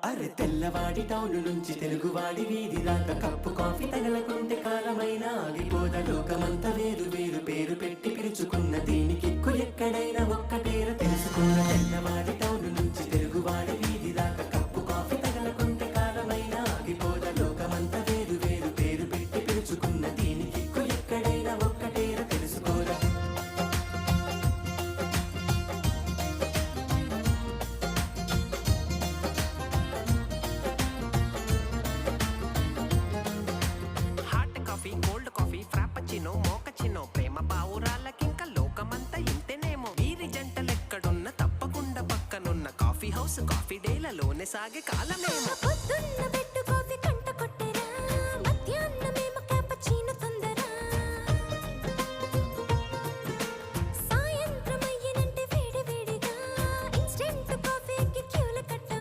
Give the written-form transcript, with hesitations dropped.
అరే తెల్లవాడి టౌను నుంచి తెలుగువాడి వీధి దాకా కప్పు కాఫీ తగలకుంటే కాలమైనా ఆగిపోద. లోకమంతా వేరు వేరు పేరు పెట్టి పిలుచుకున్న దీనికిక్కు ఎక్కడైనా ఒక్కటేర తెలుసుకోర. తెల్లవాడి టౌను నుంచి తెలుగువాడి వీధి దాకా కప్పు కాఫీ తగలకుంటే కాలమైనా ఆగిపోద. లోకమంతా వేరు వేరు పేరు పెట్టి పిలుచుకున్న దీనికిక్కు ఎక్కడైనా ఒక్కటేర తెలుసుకోర. కోల్డ్ కాఫీ ఫ్రాపచినో మోకచినో ప్రేమ పావురాలకింక లోకమంతా ఇంతేనేమో. వీరి జంటలెక్కడున్న తప్పకుండా పక్కనున్న కాఫీ హౌస్ కాఫీ డేలలోనే సాగే కాలమేమో.